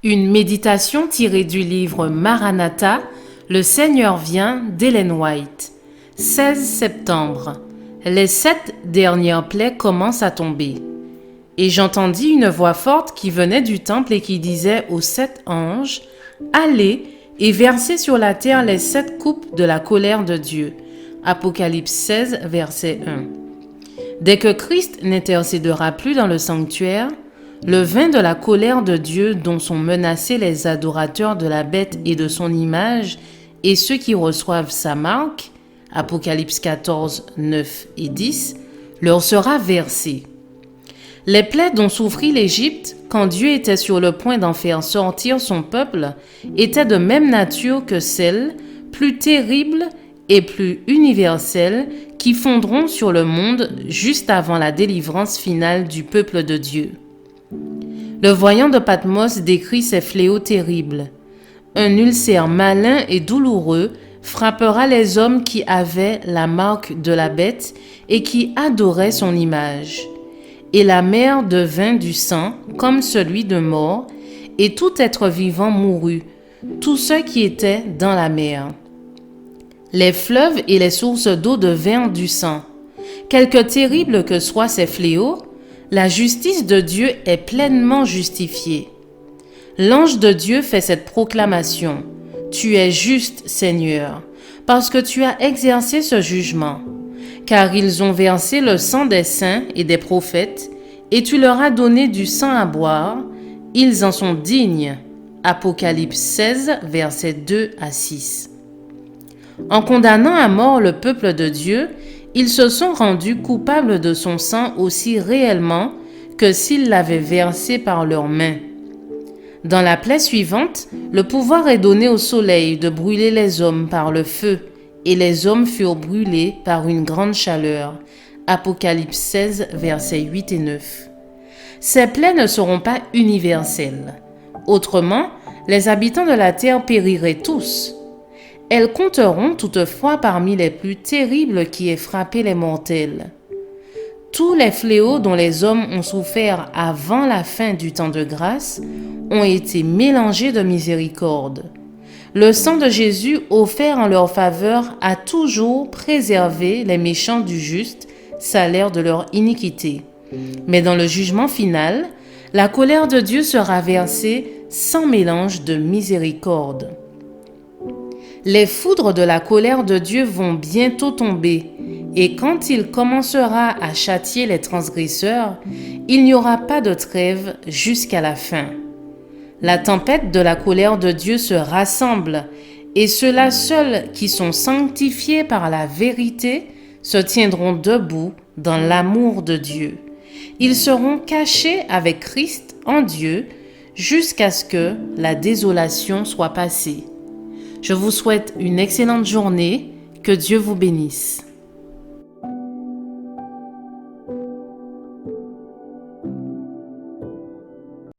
Une méditation tirée du livre Maranatha, Le Seigneur vient d'Ellen White. 16 septembre. Les 7 dernières plaies commencent à tomber. Et j'entendis une voix forte qui venait du temple et qui disait aux 7 anges, « Allez et versez sur la terre les 7 coupes de la colère de Dieu. » Apocalypse 16, verset 1. Dès que Christ n'intercédera plus dans le sanctuaire, le vin de la colère de Dieu dont sont menacés les adorateurs de la bête et de son image et ceux qui reçoivent sa marque, Apocalypse 14, 9 et 10, leur sera versé. Les plaies dont souffrit l'Égypte quand Dieu était sur le point d'en faire sortir son peuple étaient de même nature que celles, plus terribles et plus universelles, qui fondront sur le monde juste avant la délivrance finale du peuple de Dieu. Le voyant de Patmos décrit ces fléaux terribles. Un ulcère malin et douloureux frappera les hommes qui avaient la marque de la bête et qui adoraient son image. Et la mer devint du sang comme celui de mort, et tout être vivant mourut, tous ceux qui étaient dans la mer. Les fleuves et les sources d'eau devinrent du sang. Quelque terribles que soient ces fléaux, la justice de Dieu est pleinement justifiée. L'ange de Dieu fait cette proclamation. « Tu es juste, Seigneur, parce que tu as exercé ce jugement. Car ils ont versé le sang des saints et des prophètes, et tu leur as donné du sang à boire. Ils en sont dignes. » Apocalypse 16, versets 2 à 6. En condamnant à mort le peuple de Dieu, ils se sont rendus coupables de son sang aussi réellement que s'ils l'avaient versé par leurs mains. Dans la plaie suivante, le pouvoir est donné au soleil de brûler les hommes par le feu, et les hommes furent brûlés par une grande chaleur. Apocalypse 16, versets 8 et 9. Ces plaies ne seront pas universelles. Autrement, les habitants de la terre périraient tous. Elles compteront toutefois parmi les plus terribles qui aient frappé les mortels. Tous les fléaux dont les hommes ont souffert avant la fin du temps de grâce ont été mélangés de miséricorde. Le sang de Jésus offert en leur faveur a toujours préservé les méchants du juste, salaire de leur iniquité. Mais dans le jugement final, la colère de Dieu sera versée sans mélange de miséricorde. Les foudres de la colère de Dieu vont bientôt tomber, et quand il commencera à châtier les transgresseurs, il n'y aura pas de trêve jusqu'à la fin. La tempête de la colère de Dieu se rassemble, et ceux-là seuls qui sont sanctifiés par la vérité se tiendront debout dans l'amour de Dieu. Ils seront cachés avec Christ en Dieu jusqu'à ce que la désolation soit passée. Je vous souhaite une excellente journée. Que Dieu vous bénisse.